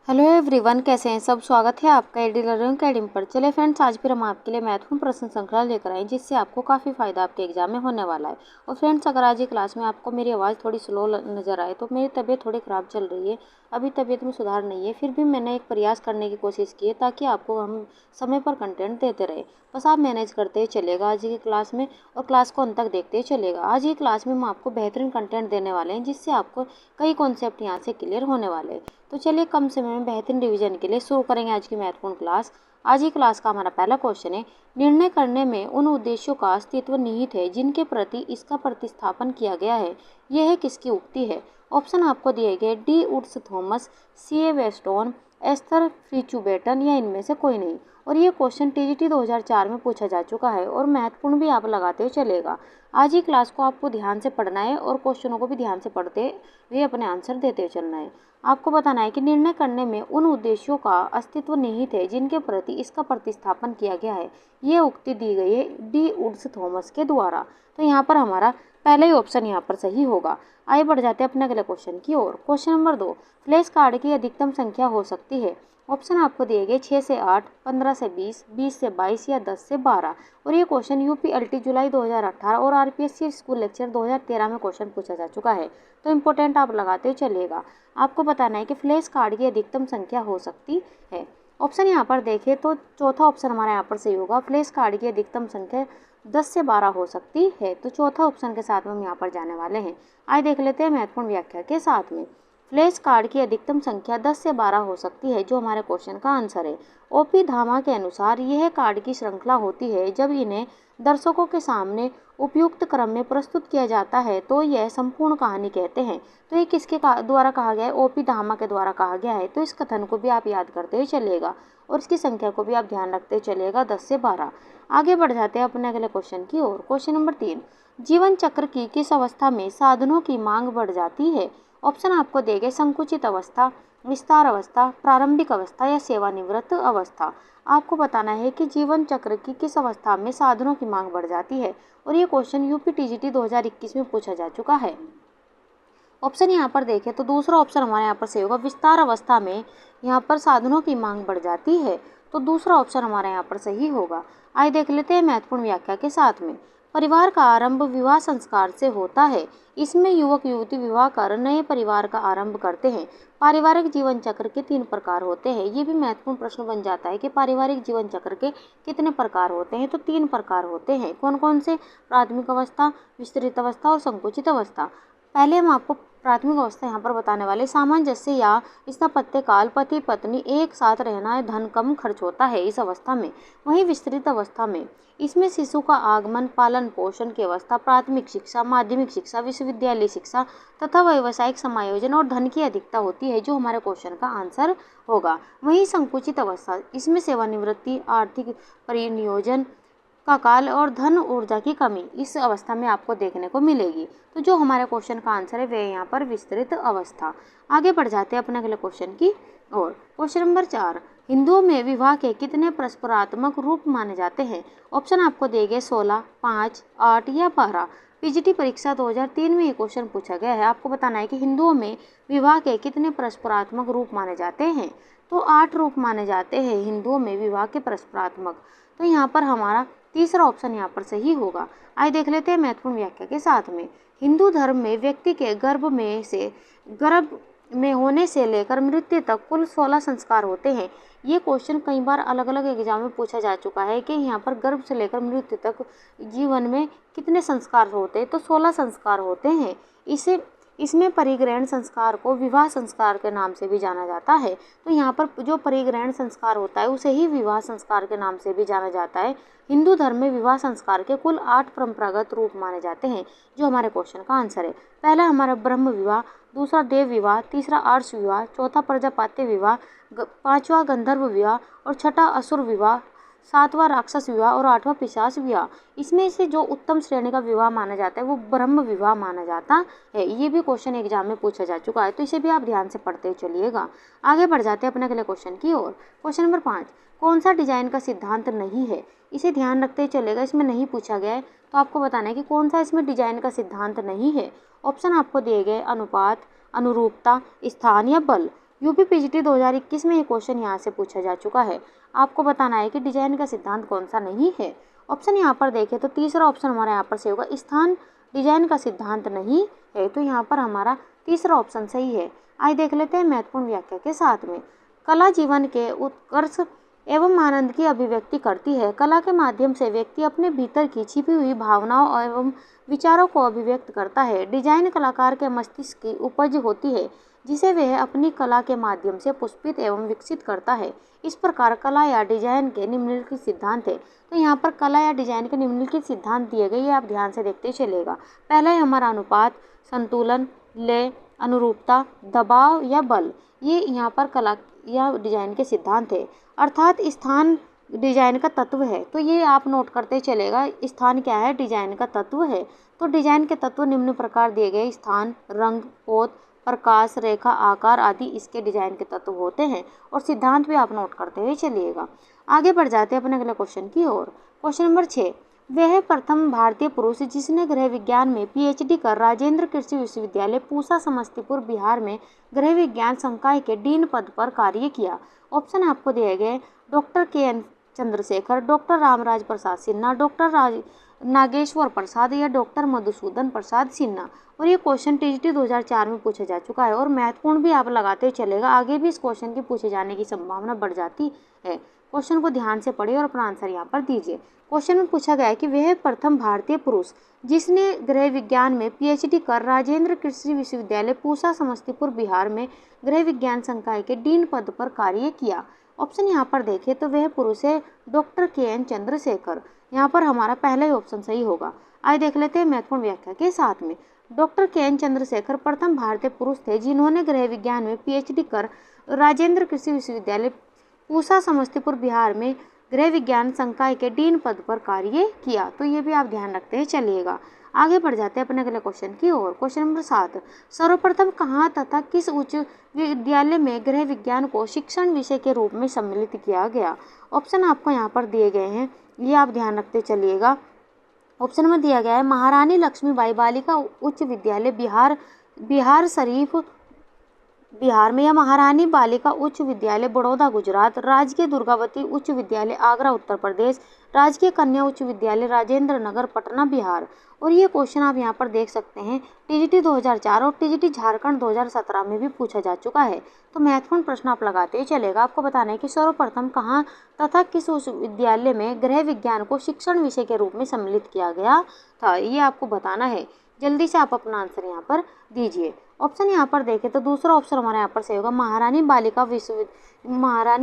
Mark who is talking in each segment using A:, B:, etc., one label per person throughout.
A: Hello everyone, कैसे हैं सब। स्वागत है आपका एडी लर्निंग अकेडमी पर। चले फ्रेंड्स, आज फिर हम आपके लिए महत्वपूर्ण प्रश्न श्रृंखला लेकर आए जिससे आपको काफ़ी फायदा आपके एग्जाम में होने वाला है। और फ्रेंड्स, अगर आज की क्लास में आपको मेरी आवाज़ थोड़ी स्लो नज़र आए तो मेरी तबीयत थोड़ी ख़राब चल रही है। अभी तबीयत में सुधार नहीं है, फिर भी मैंने एक प्रयास करने की कोशिश की है ताकि आपको हम समय पर कंटेंट देते रहे। बस आप मैनेज करते ही चलेगा आज की क्लास में, और क्लास को अंत तक देखते ही चलेगा। आज की क्लास में हम आपको बेहतरीन कंटेंट देने वाले हैं जिससे आपको कई कॉन्सेप्ट यहाँ से क्लियर होने वाले हैं। तो चलिए कम समय में बेहतरीन रिवीजन के लिए शुरू करेंगे आज की महत्वपूर्ण क्लास। आज की क्लास का हमारा पहला क्वेश्चन है, निर्णय करने में उन उद्देश्यों का अस्तित्व निहित है जिनके प्रति इसका प्रतिस्थापन किया गया है। यह किसकी उक्ति है। ऑप्शन आपको दिए गए डी वुड्स थॉमस, सी ए वेस्टोन, एस्थर फ्रीचुबेटन या इनमें से कोई नहीं। और ये क्वेश्चन टीजीटी 2004 में पूछा जा चुका है और महत्वपूर्ण भी आप लगाते हुए चलेगा। आज ही क्लास को आपको ध्यान से पढ़ना है और क्वेश्चनों को भी ध्यान से पढ़ते हुए अपने आंसर देते हुए चलना है। आपको बताना है कि निर्णय करने में उन उद्देश्यों का अस्तित्व निहित है जिनके प्रति इसका प्रतिस्थापन किया गया है। ये उक्ति दी गई है डी वुड्स थॉमस के द्वारा। तो यहाँ पर हमारा पहला ही ऑप्शन यहाँ पर सही होगा। आगे बढ़ जाते हैं अपने अगले क्वेश्चन की ओर। क्वेश्चन नंबर 2, फ्लैश कार्ड की अधिकतम संख्या हो सकती है। ऑप्शन आपको दिए गए 6 से 8, 15 से 20, 20 से 22 या 10 से 12। और ये क्वेश्चन यूपीएलटी जुलाई 2018 और आरपीएससी स्कूल लेक्चर 2013 में क्वेश्चन पूछा जा चुका है। तो इम्पोर्टेंट आप लगाते चलिएगा। आपको बताना है कि फ्लैश कार्ड की अधिकतम संख्या हो सकती है। ऑप्शन यहाँ पर देखें तो चौथा ऑप्शन हमारा यहाँ पर सही होगा। फ्लैश कार्ड की अधिकतम संख्या 10 से 12 हो सकती है। तो चौथा ऑप्शन के साथ में हम यहाँ पर जाने वाले हैं। आइए देख लेते हैं महत्वपूर्ण व्याख्या के साथ में। फ्लैश कार्ड की अधिकतम संख्या 10 से 12 हो सकती है, जो हमारे क्वेश्चन का आंसर है। ओपी धामा के अनुसार यह कार्ड की श्रृंखला होती है जब इन्हें दर्शकों के सामने उपयुक्त क्रम में प्रस्तुत किया जाता है तो यह संपूर्ण कहानी कहते हैं। तो ये किसके द्वारा कहा गया है, ओपी धामा के द्वारा कहा गया है। तो इस कथन को भी आप याद करते हुए चलिएगा और इसकी संख्या को भी आप ध्यान रखते चलिएगा 10 से 12। आगे बढ़ जाते हैं अपने अगले क्वेश्चन की ओर। क्वेश्चन नंबर 3, जीवन चक्र की किस अवस्था में साधनों की मांग बढ़ जाती है। ऑप्शन आपको देंगे संकुचित अवस्था, विस्तार अवस्था, प्रारंभिक अवस्था या सेवानिवृत्त अवस्था। आपको बताना है कि जीवन चक्र की किस अवस्था में साधनों की मांग बढ़ जाती है। और ये क्वेश्चन यूपी टीजीटी 2021 में पूछा जा चुका है। ऑप्शन यहाँ पर देखें तो दूसरा ऑप्शन हमारे यहाँ पर सही होगा। विस्तार अवस्था में यहाँ पर साधनों की मांग बढ़ जाती है। तो दूसरा ऑप्शन हमारे यहाँ पर सही होगा। आइए देख लेते हैं महत्वपूर्ण व्याख्या के साथ में। परिवार का आरंभ विवाह संस्कार से होता है। इसमें युवक युवती विवाह कर नए परिवार का आरंभ करते हैं। पारिवारिक जीवन चक्र के 3 प्रकार होते हैं। ये भी महत्वपूर्ण प्रश्न बन जाता है कि पारिवारिक जीवन चक्र के कितने प्रकार होते हैं। तो 3 प्रकार होते हैं। कौन कौन से? प्राथमिक अवस्था, विस्तृत अवस्था और संकुचित अवस्था। पहले हम आपको प्राथमिक अवस्था यहाँ पर बताने वाले। सामंजस्य या स्थापत्य काल, पति पत्नी एक साथ रहना, धन कम खर्च होता है इस अवस्था में। वहीं विस्तृत अवस्था में इसमें शिशु का आगमन, पालन पोषण की अवस्था, प्राथमिक शिक्षा, माध्यमिक शिक्षा, विश्वविद्यालय शिक्षा तथा व्यावसायिक समायोजन और धन की अधिकता होती है, जो हमारे क्वेश्चन का आंसर होगा। वहीं संकुचित अवस्था, इसमें सेवानिवृत्ति, आर्थिक परिनियोजन का काल और धन ऊर्जा की कमी इस अवस्था में आपको देखने को मिलेगी। तो जो हमारे क्वेश्चन का आंसर है वह यहाँ पर विस्तृत अवस्था। आगे बढ़ जाते हैं अपने अगले क्वेश्चन की और। क्वेश्चन नंबर 4, हिंदुओं में विवाह के कितने परस्परात्मक रूप माने जाते हैं। ऑप्शन आपको दिए गए 16, 5, 8 या 12। पीजीटी परीक्षा 2003 में ये क्वेश्चन पूछा गया है। आपको बताना है कि हिंदुओं में विवाह के कितने परस्परात्मक रूप माने जाते हैं। तो 8 रूप माने जाते हैं हिंदुओं में विवाह के परस्परात्मक। तो यहाँ पर हमारा तीसरा ऑप्शन यहाँ पर सही होगा। आइए देख लेते हैं महत्वपूर्ण व्याख्या के साथ में। हिंदू धर्म में व्यक्ति के गर्भ में होने से लेकर मृत्यु तक कुल 16 संस्कार होते हैं। ये क्वेश्चन कई बार अलग अलग एग्जाम में पूछा जा चुका है कि यहाँ पर गर्भ से लेकर मृत्यु तक जीवन में कितने संस्कार होते हैं। तो 16 संस्कार होते हैं। इसमें परिग्रहण संस्कार को विवाह संस्कार के नाम से भी जाना जाता है। तो यहाँ पर जो परिग्रहण संस्कार होता है उसे ही विवाह संस्कार के नाम से भी जाना जाता है। हिंदू धर्म में विवाह संस्कार के कुल 8 परंपरागत रूप माने जाते हैं, जो हमारे क्वेश्चन का आंसर है। पहला हमारा ब्रह्म विवाह, दूसरा देव विवाह, तीसरा आर्ष विवाह, चौथा प्रजापत्य विवाह, पांचवा गंधर्व विवाह और छठा असुर विवाह, सातवां राक्षस विवाह और 8वां पिशाच विवाह। इसमें से जो उत्तम श्रेणी का विवाह माना जाता है वो ब्रह्म विवाह माना जाता है। ये भी क्वेश्चन एग्जाम में पूछा जा चुका है, तो इसे भी आप ध्यान से पढ़ते चलिएगा। आगे बढ़ जाते हैं अपने अगले क्वेश्चन की ओर। क्वेश्चन नंबर 5, कौन सा डिजाइन का सिद्धांत नहीं है। इसे ध्यान रखते चलेगा, इसमें नहीं पूछा गया है तो आपको बताना है कि कौन सा इसमें डिजाइन का सिद्धांत नहीं है। ऑप्शन आपको दिए गए अनुपात, अनुरूपता, स्थान या बल। यूपी पीजीटी 2021 में ये क्वेश्चन यहाँ से पूछा जा चुका है। आपको बताना है कि डिजाइन का सिद्धांत कौन सा नहीं है। ऑप्शन यहाँ पर देखें तो तीसरा ऑप्शन हमारा यहाँ पर सही होगा, स्थान डिजाइन का सिद्धांत नहीं है। तो यहाँ पर हमारा तीसरा ऑप्शन सही है। आइए देख लेते हैं महत्वपूर्ण व्याख्या के साथ में। कला जीवन के उत्कर्ष एवं आनंद की अभिव्यक्ति करती है। कला के माध्यम से व्यक्ति अपने भीतर की छिपी हुई भावनाओं एवं विचारों को अभिव्यक्त करता है। डिजाइन कलाकार के मस्तिष्क की उपज होती है, जिसे वह अपनी कला के माध्यम से पुष्पित एवं विकसित करता है। इस प्रकार कला या डिजाइन के निम्नलिखित सिद्धांत है। तो यहाँ पर कला या डिजाइन के निम्नलिखित सिद्धांत दिए गए, ये आप ध्यान से देखते चलेगा। पहला है हमारा अनुपात, संतुलन, लय, अनुरूपता, दबाव या बल। ये यहाँ पर कला या डिजाइन के सिद्धांत है। अर्थात स्थान डिजाइन का तत्व है। तो ये आप नोट करते चलेगा, स्थान क्या है, डिजाइन का तत्व है। तो डिजाइन के तत्व निम्न प्रकार दिए गए, स्थान, रंग, पोत, प्रकाश, रेखा, आकार आदि इसके डिजाइन के तत्व होते हैं। और सिद्धांत भी आप नोट करते हुए चलिएगा। आगे बढ़ जाते हैं अपने अगले क्वेश्चन की ओर। क्वेश्चन नंबर 6, वह प्रथम भारतीय पुरुष जिसने गृह विज्ञान में पीएचडी कर राजेंद्र कृषि विश्वविद्यालय पूसा समस्तीपुर बिहार में गृह विज्ञान संकाय के डीन पद पर कार्य किया। ऑप्शन आपको दिए गए, doctor K N. Chandrashekhar, doctor Ramraj Prasad Sinha, doctor Nageshwar Prasad या डॉक्टर मधुसूदन प्रसाद सिन्हा। और ये क्वेश्चन टीजीटी 2004 में पूछा जा चुका है और महत्वपूर्ण भी आप लगाते चलेगा। आगे भी इस क्वेश्चन के पूछे जाने की संभावना बढ़ जाती है। क्वेश्चन को ध्यान से पढ़िए और अपना आंसर यहाँ पर दीजिए। क्वेश्चन में पूछा गया है कि वह प्रथम भारतीय पुरुष जिसने गृह विज्ञान में पीएचडी कर राजेंद्र कृषि विश्वविद्यालय पूसा समस्तीपुर बिहार में गृह विज्ञान संकाय के डीन पद पर कार्य किया। ऑप्शन यहाँ पर देखें तो वह पुरुष है डॉक्टर के.एन. चंद्रशेखर। यहाँ पर हमारा पहला ही ऑप्शन सही होगा। आइए देख लेते हैं महत्वपूर्ण व्याख्या के साथ में। Doctor K N. चंद्रशेखर प्रथम भारतीय पुरुष थे जिन्होंने गृह विज्ञान में पीएचडी कर राजेंद्र कृषि विश्वविद्यालय पूसा समस्तीपुर बिहार में गृह विज्ञान संकाय के डीन पद पर कार्य किया। तो ये भी आप ध्यान रखते हैं चलिएगा। आगे बढ़ जाते हैं अपने अगले क्वेश्चन की ओर। क्वेश्चन नंबर 7, सर्वप्रथम कहाँ तथा किस उच्च विद्यालय में गृह विज्ञान को शिक्षण विषय के रूप में सम्मिलित किया गया। ऑप्शन आपको यहाँ पर दिए गए हैं, ये आप ध्यान रखते चलिएगा। ऑप्शन में दिया गया है महारानी लक्ष्मीबाई बालिका उच्च विद्यालय बिहार शरीफ बिहार में, या महारानी बालिका उच्च विद्यालय बड़ौदा गुजरात, राजकीय दुर्गावती उच्च विद्यालय आगरा उत्तर प्रदेश, राजकीय कन्या उच्च विद्यालय राजेंद्र नगर पटना बिहार। और ये क्वेश्चन आप यहाँ पर देख सकते हैं टीजीटी 2004 और टीजीटी झारखंड 2017 में भी पूछा जा चुका है। तो महत्वपूर्ण प्रश्न आप लगाते ही चलेगा। आपको बताना है कि सर्वप्रथम कहाँ तथा किस उच्च विद्यालय में गृह विज्ञान को शिक्षण विषय के रूप में सम्मिलित किया गया था, ये आपको बताना है। जल्दी से आप अपना आंसर यहाँ पर दीजिए। ऑप्शन यहाँ पर देखें तो दूसरा ऑप्शन हमारे यहाँ पर सही होगा, महारानी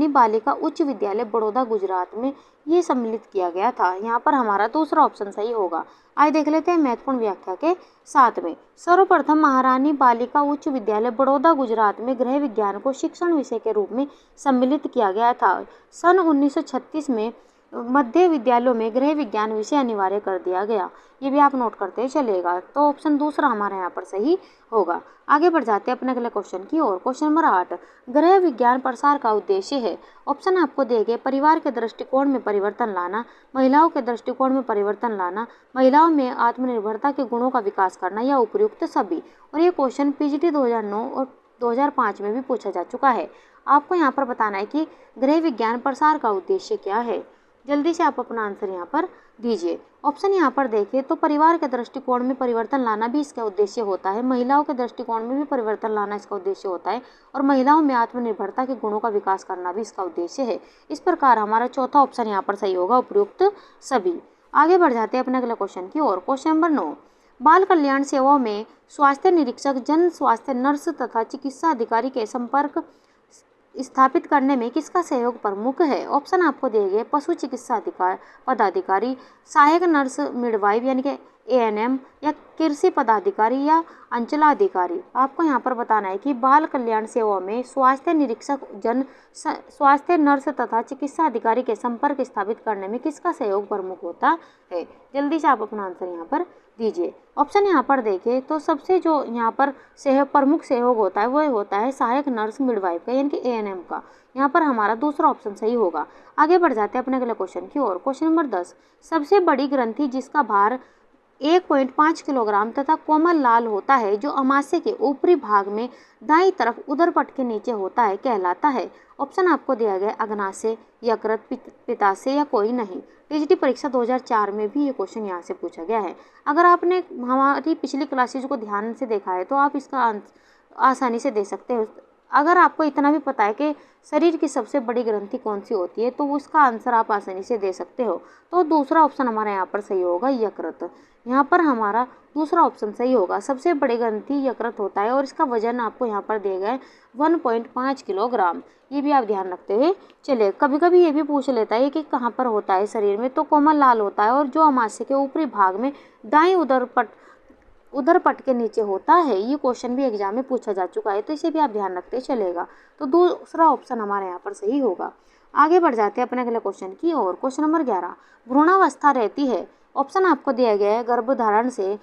A: बालिका उच्च विद्यालय बड़ौदा गुजरात में ये सम्मिलित किया गया था। यहाँ पर हमारा दूसरा ऑप्शन सही होगा। आइए देख लेते हैं महत्वपूर्ण व्याख्या के साथ में। सर्वप्रथम महारानी बालिका उच्च विद्यालय बड़ौदा गुजरात में गृह विज्ञान को शिक्षण विषय के रूप में सम्मिलित किया गया था। सन 1936 में मध्य विद्यालयों में गृह विज्ञान विषय अनिवार्य कर दिया गया। ये भी आप नोट करते चलेगा। तो ऑप्शन दूसरा हमारे यहाँ पर सही होगा। आगे बढ़ जाते हैं अपने अगले क्वेश्चन की ओर। क्वेश्चन नंबर 8, गृह विज्ञान प्रसार का उद्देश्य है। ऑप्शन आपको दिए गए, परिवार के दृष्टिकोण में परिवर्तन लाना, महिलाओं के दृष्टिकोण में परिवर्तन लाना, महिलाओं में आत्मनिर्भरता के गुणों का विकास करना, या उपयुक्त सभी। और ये क्वेश्चन पीजीटी 2009 और 2005 में भी पूछा जा चुका है। आपको यहाँ पर बताना है कि गृह विज्ञान प्रसार का उद्देश्य क्या है। जल्दी से आप अपना आंसर यहाँ पर दीजिए। ऑप्शन यहाँ पर देखिए तो परिवार के दृष्टिकोण में परिवर्तन लाना भी इसका उद्देश्य होता है, महिलाओं के दृष्टिकोण में भी परिवर्तन लाना इसका उद्देश्य होता है, और महिलाओं में आत्मनिर्भरता के गुणों का विकास करना भी इसका उद्देश्य है। इस प्रकार हमारा चौथा ऑप्शन यहाँ पर सही होगा, उपयुक्त सभी। आगे बढ़ जाते हैं अपने अगले क्वेश्चन की ओर। क्वेश्चन नंबर 9, बाल कल्याण सेवाओं में स्वास्थ्य निरीक्षक, जन स्वास्थ्य नर्स तथा चिकित्सा अधिकारी के संपर्क स्थापित करने में किसका सहयोग प्रमुख है। ऑप्शन आपको दिए गए, पशु चिकित्सा पदाधिकारी, सहायक नर्स मिडवाइफ यानी कि एएनएम, या कृषि पदाधिकारी या अंचलाधिकारी। आपको यहाँ पर बताना है कि बाल कल्याण सेवाओं में स्वास्थ्य निरीक्षक, जन स्वास्थ्य नर्स तथा चिकित्सा अधिकारी के संपर्क स्थापित करने में किसका सहयोग प्रमुख होता है। जल्दी से आप अपना आंसर यहाँ पर दीजिए। ऑप्शन यहाँ पर देखें तो सबसे जो यहाँ पर प्रमुख सहयोग होता है वो होता है सहायक नर्स मिडवाइफ का, यानी कि एएनएम का। यहाँ पर हमारा दूसरा ऑप्शन सही होगा। आगे बढ़ जाते हैं अपने अगले क्वेश्चन की ओर। क्वेश्चन नंबर 10, सबसे बड़ी ग्रंथि जिसका भार 1.5 किलोग्राम तथा कोमल लाल होता है, जो अमाशय के ऊपरी भाग में दाईं तरफ उदरपट के नीचे होता है, कहलाता है। ऑप्शन आपको दिया गया अग्नाशय, यकृत, पित्ताशय या कोई नहीं। टीजीटी परीक्षा 2004 में भी ये क्वेश्चन यहाँ से पूछा गया है। अगर आपने हमारी पिछली क्लासेज को ध्यान से देखा है तो आप इसका आंसर आसानी से दे सकते हो। अगर आपको इतना भी पता है कि शरीर की सबसे बड़ी ग्रंथि कौन सी होती है तो उसका आंसर आप आसानी से दे सकते हो। तो दूसरा ऑप्शन हमारा यहाँ पर सही होगा, यकृत। यहाँ पर हमारा दूसरा ऑप्शन सही होगा। सबसे बड़ी ग्रंथि यकृत होता है और इसका वजन आपको यहाँ पर दिया गया है 1.5 किलोग्राम। ये भी आप ध्यान रखते हुए चलिए। कभी कभी ये भी पूछ लेता है कि कहाँ पर होता है शरीर में, तो कोमल लाल होता है और जो अमाशय के ऊपरी भाग में दाएं उदरपट के नीचे होता है। ये क्वेश्चन भी एग्जाम में पूछा जा चुका है, तो इसे भी आप ध्यान रखते चलेगा। तो दूसरा ऑप्शन हमारे यहाँ पर सही होगा। आगे बढ़ जाते हैं अपने अगले क्वेश्चन की ओर। क्वेश्चन नंबर 11, भ्रूणावस्था रहती है। ऑप्शन आपको दिया गया है गर्भधारण से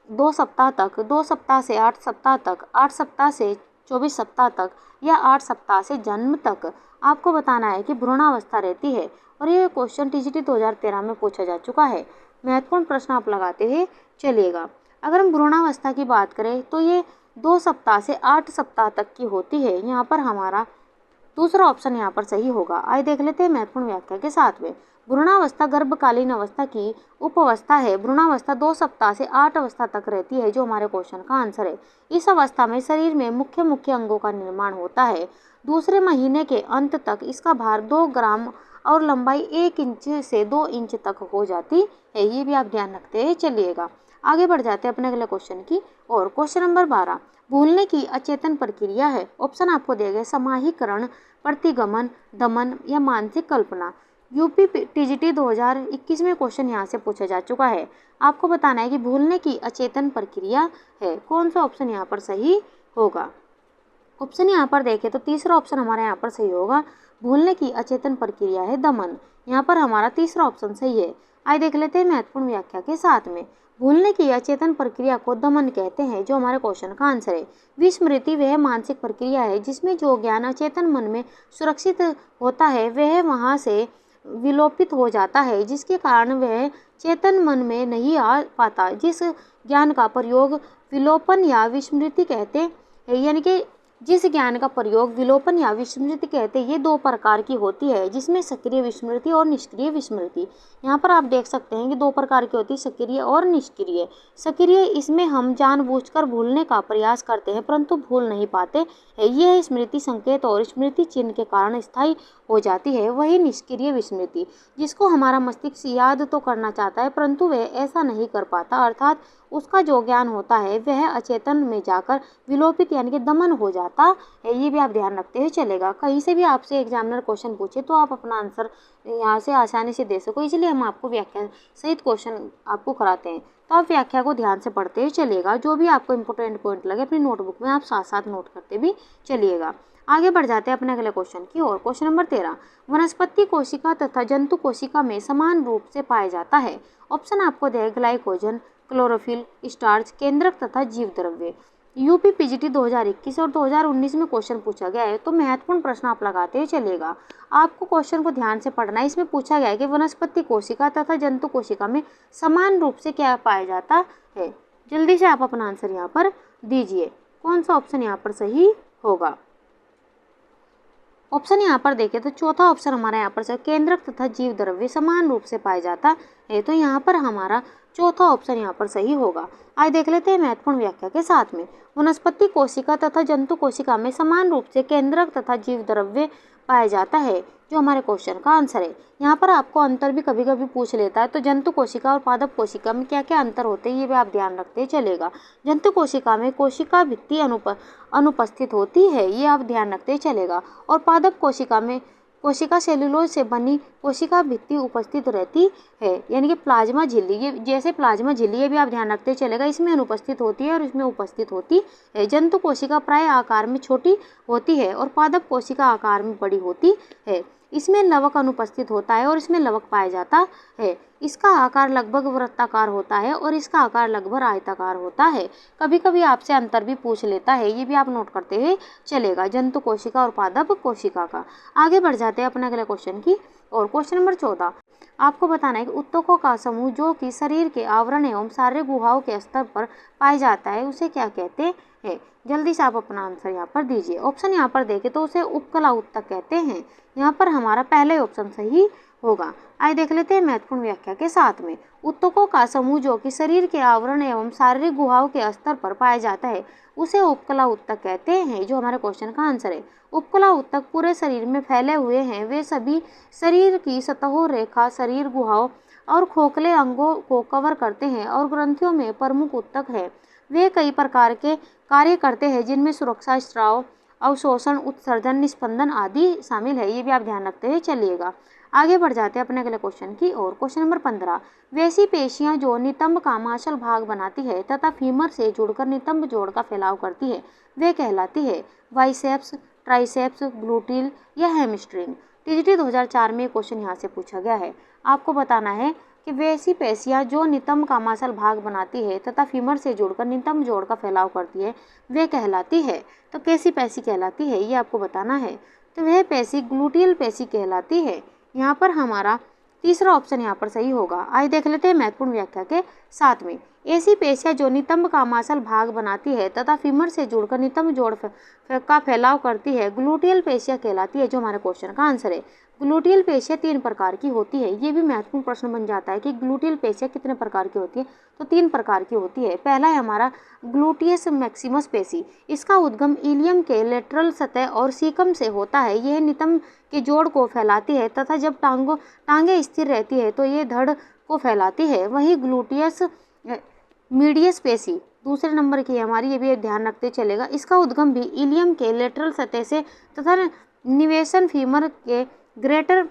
A: 2 सप्ताह तक, 2 सप्ताह से 8 सप्ताह तक, 8 सप्ताह से 24 सप्ताह तक या 8 सप्ताह से जन्म तक। आपको बताना है कि भ्रूणावस्था रहती है और ये क्वेश्चन टीजीटी 2013 में पूछा जा चुका है। महत्वपूर्ण प्रश्न आप लगाते हुए चलिएगा। अगर हम भ्रूणावस्था की बात करें तो ये 2 सप्ताह से 8 सप्ताह तक की होती है। यहाँ पर हमारा दूसरा ऑप्शन यहाँ पर सही होगा। आइए देख लेते हैं महत्वपूर्ण व्याख्या के साथ में। भ्रूणावस्था गर्भकालीन अवस्था की उपावस्था है। भ्रूणावस्था 2 सप्ताह से 8 अवस्था तक रहती है, जो हमारे क्वेश्चन का आंसर है। इस अवस्था में शरीर में मुख्य अंगों का निर्माण होता है। दूसरे महीने के अंत तक इसका भार 2 ग्राम और लंबाई 1 इंच से 2 इंच तक हो जाती है। ये भी आप ध्यान रखते हैं चलिएगा। आगे बढ़ जाते हैं अपने अगले क्वेश्चन की और। क्वेश्चन नंबर 12, भूलने की अचेतन प्रक्रिया है। ऑप्शन आपको दिए गए समाहीकरण, प्रतिगमन, दमन या मानसिक कल्पना। यूपी टीजीटी 2021 में क्वेश्चन यहाँ से पूछा जा चुका है। आपको बताना है कि भूलने की अचेतन प्रक्रिया है। कौन सा ऑप्शन यहाँ पर सही होगा? ऑप्शन यहाँ पर देखें तो तीसरा ऑप्शन हमारे यहाँ पर सही होगा। भूलने की अचेतन प्रक्रिया है दमन। यहाँ पर हमारा तीसरा ऑप्शन सही है। आइए देख लेते हैं महत्वपूर्ण व्याख्या के साथ में। भूलने की अचेतन प्रक्रिया को दमन कहते हैं, जो हमारे क्वेश्चन का आंसर है। विस्मृति वह मानसिक प्रक्रिया है जिसमें जो ज्ञान अचेतन मन में सुरक्षित होता है वह वहाँ से विलोपित हो जाता है, जिसके कारण वह चेतन मन में नहीं आ पाता। जिस ज्ञान का प्रयोग विलोपन या विस्मृति कहते हैं, यानी कि जिस ज्ञान का प्रयोग विलोपन या विस्मृति कहते हैं, ये 2 प्रकार की होती है, जिसमें सक्रिय विस्मृति और निष्क्रिय विस्मृति। यहाँ पर आप देख सकते हैं कि 2 प्रकार की होती है, सक्रिय और निष्क्रिय। सक्रिय, इसमें हम जानबूझकर भूलने का प्रयास करते हैं परंतु भूल नहीं पाते हैं। यह स्मृति संकेत और स्मृति चिन्ह के कारण स्थायी हो जाती है। वही निष्क्रिय विस्मृति, जिसको हमारा मस्तिष्क याद तो करना चाहता है परंतु वह ऐसा नहीं कर पाता, अर्थात उसका जो ज्ञान होता है वह अचेतन में जाकर विलोपित यानी कि दमन हो जाता है। ये भी आप ध्यान रखते हुए चलेगा। कहीं से भी आपसे एग्जामिनर क्वेश्चन पूछे तो आप अपना आंसर यहाँ से आसानी से दे सको, इसलिए हम आपको व्याख्या सहित क्वेश्चन आपको कराते हैं। तो आप व्याख्या को ध्यान से पढ़ते हुए चलिएगा। जो भी आपको इंपॉर्टेंट पॉइंट लगे अपनी नोटबुक में आप साथ साथ नोट करते भी चलिएगा। आगे बढ़ जाते हैं अपने अगले क्वेश्चन की ओर। क्वेश्चन नंबर 13, वनस्पति कोशिका तथा जंतु कोशिका में समान रूप से पाया जाता है। ऑप्शन आपको दिया ग्लाइकोजन, क्लोरोफिल, स्टार्च, केंद्रक तथा जीव द्रव्य। यूपी पीजीटी 2021 और 2019 में क्वेश्चन पूछा गया है, तो महत्वपूर्ण प्रश्न आप लगाते हुए चलिएगा। आपको क्वेश्चन को ध्यान से पढ़ना है। इसमें पूछा गया है कि वनस्पति कोशिका तथा जंतु कोशिका में समान रूप से क्या पाया जाता है। जल्दी से आप अपना आंसर यहाँ पर दीजिए। कौन सा ऑप्शन यहाँ पर सही होगा? ऑप्शन यहाँ पर देखें तो चौथा ऑप्शन हमारा यहाँ पर केंद्रक तथा जीव द्रव्य समान रूप से पाया जाता है, तो यहाँ पर हमारा चौथा ऑप्शन यहाँ पर सही होगा। आइए देख लेते हैं महत्वपूर्ण व्याख्या के साथ में। वनस्पति कोशिका तथा जंतु कोशिका में समान रूप से केंद्रक तथा जीव द्रव्य पाया जाता है, जो हमारे क्वेश्चन का आंसर है। यहाँ पर आपको अंतर भी कभी कभी पूछ लेता है, तो जंतु कोशिका और पादप कोशिका में क्या क्या अंतर होते हैं ये भी आप ध्यान रखते चलेगा। जंतु कोशिका में कोशिका भित्ति अनुपस्थित होती है, ये आप ध्यान रखते चलेगा। और पादप कोशिका में कोशिका सेलुलोज से बनी कोशिका भित्ति उपस्थित रहती है, यानी कि प्लाज्मा झिल्ली। ये जैसे प्लाज्मा झिल्ली, ये भी आप ध्यान रखते चलेगा, इसमें अनुपस्थित होती है और इसमें उपस्थित होती है। जंतु कोशिका प्राय आकार में छोटी होती है और पादप कोशिका आकार में बड़ी होती है। इसमें लवक अनुपस्थित होता है और इसमें लवक पाया जाता है। इसका आकार लगभग वृत्ताकार होता है और इसका आकार लगभग आयताकार होता है। कभी कभी आपसे अंतर भी पूछ लेता है, ये भी आप नोट करते हुए चलेगा, जंतु कोशिका और पादप कोशिका का। आगे बढ़ जाते हैं अपने अगले क्वेश्चन की और। क्वेश्चन नंबर 14 आपको बताना है कि उत्तकों का समूह जो कि शरीर के आवरण एवं शारीरिक गुहाओं के स्तर पर पाया जाता है उसे क्या कहते हैं। जल्दी से आप अपना आंसर यहाँ पर दीजिए। ऑप्शन यहाँ पर देखें तो उसे उपकला उत्तक कहते हैं। यहाँ पर हमारा पहला ही ऑप्शन सही होगा। आइए देख लेते हैं महत्वपूर्ण व्याख्या के साथ में। उत्तकों का समूह जो कि शरीर के आवरण एवं शारीरिक गुहाओं के स्तर पर पाया जाता है उसे उपकला उत्तक कहते हैं, जो हमारे क्वेश्चन का आंसर है। उपकला उत्तक पूरे शरीर में फैले हुए हैं। वे सभी शरीर की सतहों, रेखा, शरीर गुहाओं और खोखले अंगों को कवर करते हैं और ग्रंथियों में प्रमुख उत्तक है। वे कई प्रकार के कार्य करते हैं जिनमें सुरक्षा, स्राव, अवशोषण, उत्सर्जन, निस्पंदन आदि शामिल है। ये भी आप ध्यान रखते हुए चलिएगा। आगे बढ़ जाते हैं अपने अगले क्वेश्चन की ओर। क्वेश्चन नंबर 15 वैसी पेशियां जो नितंब का मांसल भाग बनाती है तथा फीमर से जुड़कर नितंब जोड़ का फैलाव करती है वे कहलाती है बाइसेप्स, ट्राइसेप्स, ग्लूटील या हैमस्ट्रिंग। टीजीटी 2004 में क्वेश्चन यहाँ से पूछा गया है। आपको बताना है कि वैसी पेशियां जो नितंब का मांसल भाग बनाती है तथा फीमर से जुड़कर नितंब जोड़ का फैलाव करती है वे कहलाती है। तो कैसी पेशी कहलाती है ये आपको बताना है। तो वह पेशी ग्लूटियल पेशी कहलाती है। यहाँ पर हमारा तीसरा ऑप्शन यहाँ पर सही होगा। आइए देख लेते हैं महत्वपूर्ण व्याख्या के साथ में। ऐसी पेशियां जो नितंब का मांसल भाग बनाती है तथा फीमर से जुड़कर नितंब जोड़ का फैलाव करती है ग्लूटियल पेशियां कहलाती है, जो हमारे क्वेश्चन का आंसर है। ग्लूटियल पेशियां 3 प्रकार की होती है। ये भी महत्वपूर्ण प्रश्न बन जाता है कि ग्लूटियल पेशियां कितने प्रकार की होती है। तो 3 प्रकार की होती है। पहला है हमारा ग्लूटियस मैक्सिमस पेशी। इसका उद्गम इलियम के लेटरल सतह और सीकम से होता है। यह नितंब के जोड़ को फैलाती है तथा जब टांगे स्थिर रहती है तो ये धड़ को फैलाती है। वही ग्लूटियस मीडियस पेशी दूसरे नंबर की है हमारी, ये भी ध्यान रखते चलेगा। इसका उद्गम भी इलियम के लेटरल सतह से तथा निवेशन फीमर के ग्रेटर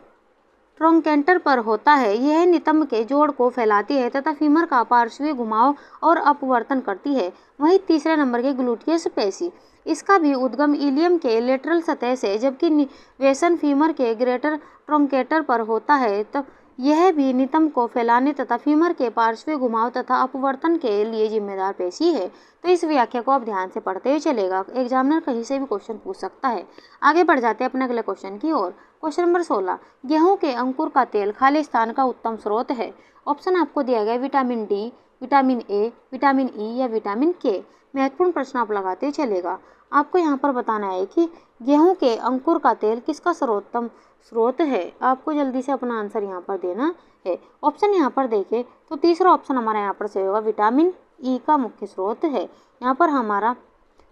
A: ट्रोंकेंटर पर होता है। यह नितंब के जोड़ को फैलाती है तथा फीमर का पार्श्वीय घुमाव और अपवर्तन करती है। वहीं तीसरे नंबर के ग्लूटियस पेशी, इसका भी उद्गम इलियम के लेटरल सतह से जबकि निवेशन फीमर के ग्रेटर ट्रोंकेटर पर होता है। तो यह भी नितंब को फैलाने तथा फीमर के पार्श्वीय घुमाव तथा अपवर्तन के लिए जिम्मेदार पेशी है। तो इस व्याख्या को आप ध्यान से पढ़ते हुए चलेगा। एग्जामिनर कहीं से भी क्वेश्चन पूछ सकता है। आगे बढ़ जाते हैं अपने अगले क्वेश्चन की ओर। क्वेश्चन नंबर 16 गेहूं के अंकुर का तेल खालिस्तान का उत्तम स्रोत है। ऑप्शन आपको दिया गया vitamin D, vitamin A, vitamin E या विटामिन के। महत्वपूर्ण प्रश्न आप लगाते चलेगा। आपको यहाँ पर बताना है कि गेहूं के अंकुर का तेल किसका सर्वोत्तम स्रोत है। आपको जल्दी से अपना आंसर यहाँ पर देना है। ऑप्शन यहाँ पर देखें तो तीसरा ऑप्शन हमारा यहाँ पर सही होगा, विटामिन ई का मुख्य स्रोत है। यहाँ पर हमारा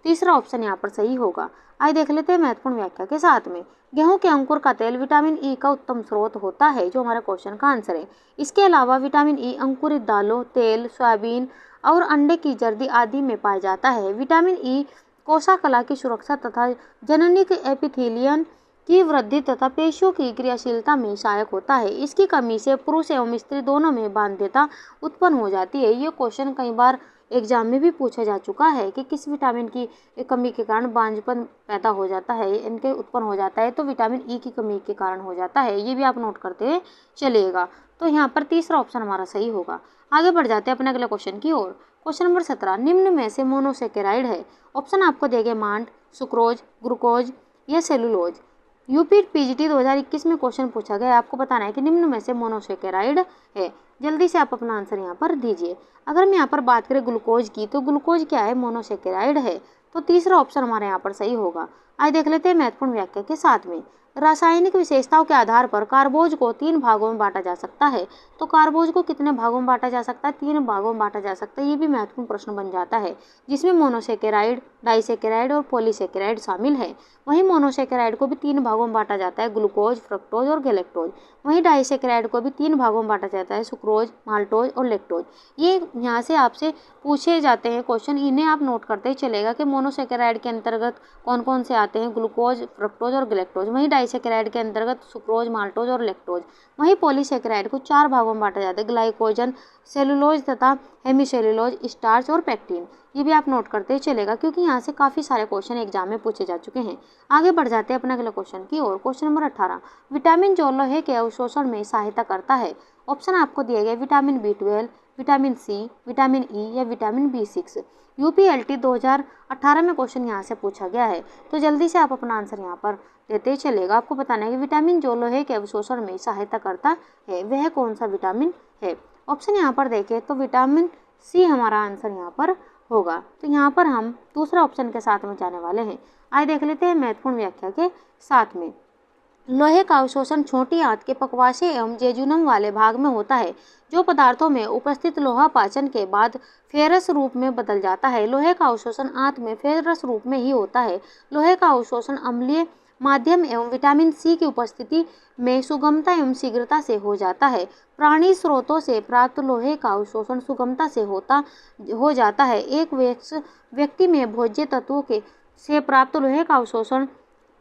A: तीसरा ऑप्शन यहाँ पर सही होगा। आइए देख लेते हैं महत्वपूर्ण व्याख्या के साथ में। गेहूं के अंकुर का तेल विटामिन ई का उत्तम स्रोत होता है, जो हमारे क्वेश्चन का आंसर है। इसके अलावा विटामिन ई अंकुरित दालों, तेल, सोयाबीन और अंडे की जर्दी आदि में पाया जाता है। विटामिन ई कोशिका की सुरक्षा तथा जननिक एपिथेलियन की वृद्धि तथा पेशियों की क्रियाशीलता में सहायक होता है। इसकी कमी से पुरुष एवं स्त्री दोनों में बाध्यता उत्पन्न हो जाती है। ये क्वेश्चन कई बार एग्जाम में भी पूछा जा चुका है कि किस विटामिन की कमी के कारण बांझपन पैदा हो जाता है, इनके उत्पन्न हो जाता है। तो विटामिन ई की कमी के कारण हो जाता है। ये भी आप नोट करते हुए चलिएगा। तो यहाँ पर तीसरा ऑप्शन हमारा सही होगा। आगे बढ़ जाते हैं अपने अगले क्वेश्चन की ओर। क्वेश्चन नंबर 17 निम्न में से मोनोसेकेराइड है। ऑप्शन आपको देंगे मांड, सुक्रोज, ग्लूकोज या सेलुलोज। यूपी पीजीटी 2021 में क्वेश्चन पूछा गया है। आपको बताना है कि निम्न में से मोनोसेकेराइड है। जल्दी से आप अपना आंसर यहाँ पर दीजिए। अगर मैं यहाँ पर बात करें ग्लूकोज की, तो ग्लूकोज क्या है, मोनोसेकेराइड है। तो तीसरा ऑप्शन हमारे यहाँ पर सही होगा। आइए देख लेते हैं महत्वपूर्ण व्याख्या के साथ में। रासायनिक विशेषताओं के आधार पर कार्बोज को 3 भागों में बांटा जा सकता है। तो कार्बोज को कितने भागों में बांटा जा सकता है, 3 भागों में बांटा जा सकता है। ये भी महत्वपूर्ण प्रश्न बन जाता है, जिसमें मोनोसेकेराइड, डाइसेकेराइड और पॉलीसेकेराइड शामिल है। वहीं मोनोसेकेराइड को भी 3 भागों में बांटा जाता है, ग्लूकोज, फ्रक्टोज और गैलेक्टोज। वहीं डाइसेकेराइड को भी 3 भागों में बांटा जाता है, सुक्रोज, माल्टोज और लैक्टोज। ये यहाँ से आपसे पूछे जाते हैं क्वेश्चन, इन्हें आप नोट करते ही चलेगा कि मोनोसेकेराइड के अंतर्गत कौन कौन से आते हैं ग्लूकोज, फ्रक्टोज और गैलेक्टोज। वहीं डाइसेकेराइड के अंतर्गत सुक्रोज, माल्टोज और लैक्टोज। वहीं पॉलीसेकेराइड को 4 भागों में बांटा जाता है, ग्लाइकोजन, सेलुलोज तथा हेमीसेलुलोज, स्टार्च और पैक्टिन। ये भी आप नोट करते चलेगा क्योंकि यहाँ से काफ़ी सारे क्वेश्चन एग्जाम में पूछे जा चुके हैं। आगे बढ़ जाते हैं अपने अगले क्वेश्चन की ओर। क्वेश्चन नंबर 18, विटामिन जो लोहे के अवशोषण में सहायता करता है। ऑप्शन आपको दिए गए vitamin B12, vitamin C, vitamin E या विटामिन B6। यूपीएलटी 2018 में क्वेश्चन यहाँ से पूछा गया है, तो जल्दी से आप अपना आंसर यहाँ पर देते चलेगा। आपको बताना है कि विटामिन जो लोहे के अवशोषण में सहायता करता है वह कौन सा विटामिन है। ऑप्शन यहाँ पर देखें तो विटामिन सी हमारा आंसर यहाँ पर होगा। तो यहाँ पर हम दूसरा ऑप्शन के साथ में जाने वाले हैं। आइए देख लेते हैं महत्वपूर्ण व्याख्या के साथ में। लोहे का अवशोषण छोटी आंत के पक्वाशय एवं जेजुनम वाले भाग में होता है। जो पदार्थों में उपस्थित लोहा पाचन के बाद फेरस रूप में बदल जाता है। लोहे का अवशोषण आंत में फेरस रूप में ही होता है। लोहे का अवशोषण अम्लीय माध्यम एवं विटामिन सी की उपस्थिति में सुगमता एवं शीघ्रता से हो जाता है। प्राणी स्रोतों से प्राप्त लोहे का अवशोषण सुगमता से हो जाता है। एक व्यक्ति में भोज्य तत्वों के से प्राप्त लोहे का अवशोषण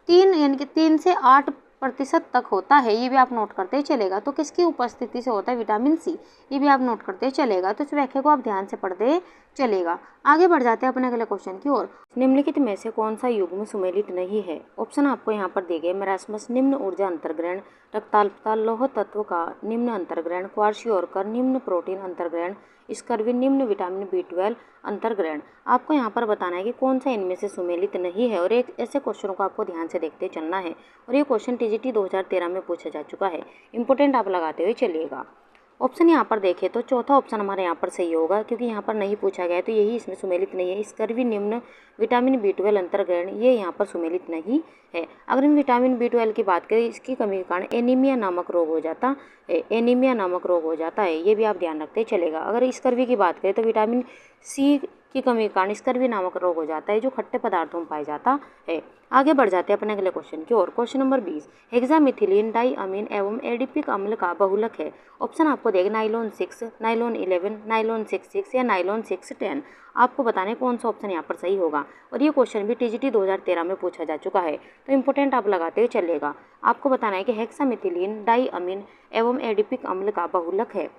A: 3 से 8% तक होता है। ये भी आप नोट करते चलेगा। तो किसकी उपस्थिति से होता है? Vitamin C. ये भी आप नोट करते चलेगा। तो इस व्याख्या को आप ध्यान से पढ़ते चलेगा। आगे बढ़ जाते हैं अपने अगले क्वेश्चन की ओर। निम्नलिखित में से कौन सा युग्म सुमेलित नहीं है? ऑप्शन आपको यहाँ पर दिए गए मरासमस निम्न ऊर्जा अंतर्ग्रहण, रक्ताल्पता लौह तत्व का निम्न अंतर्ग्रहण, क्वार्शियोरकर निम्न प्रोटीन अंतर्ग्रहण, स्कर्वी निम्न विटामिन B12 अंतर्ग्रहण। आपको यहाँ पर बताना है कि कौन सा इनमें से सुमेलित नहीं है और एक ऐसे क्वेश्चनों को आपको ध्यान से देखते चलना है। और ये क्वेश्चन टीजीटी 2013 में पूछा जा चुका है। इंपॉर्टेंट आप लगाते हुए चलिएगा। ऑप्शन यहाँ पर देखें तो चौथा ऑप्शन हमारे यहाँ पर सही होगा क्योंकि यहाँ पर नहीं पूछा गया है, तो यही इसमें सुमेलित नहीं है। स्कर्वी निम्न विटामिन B12 अंतर्ग्रहण ये यहाँ पर सुमेलित नहीं है। अगर हम विटामिन B12 की बात करें, इसकी कमी के कारण एनीमिया नामक रोग हो जाता है। एनीमिया नामक रोग हो जाता है, ये भी आप ध्यान रखते चलेगा। अगर स्कर्वी की बात करें तो विटामिन सी की कमी के कारण स्कर्वी नामक रोग हो जाता है, जो खट्टे पदार्थों में पाया जाता है। आगे बढ़ जाते हैं अपने अगले क्वेश्चन की ओर। क्वेश्चन नंबर 20, हेक्सामिथिलीन डाइअमीन एवं एडिपिक अम्ल का बहुलक है। ऑप्शन आपको देगा नाइलॉन 6, नाइलॉन 11, नाइलॉन 6 या नाइलॉन 610। आपको बताने कौन सा ऑप्शन यहाँ पर सही होगा। और ये क्वेश्चन भी टीजीटी 2013 में पूछा जा चुका है, तो इंपॉर्टेंट आप लगाते हुए चलेगा। आपको बताना है कि हेक्सामिथिलीन डाइअमीन एवं एडिपिक अम्ल का बहुलक है।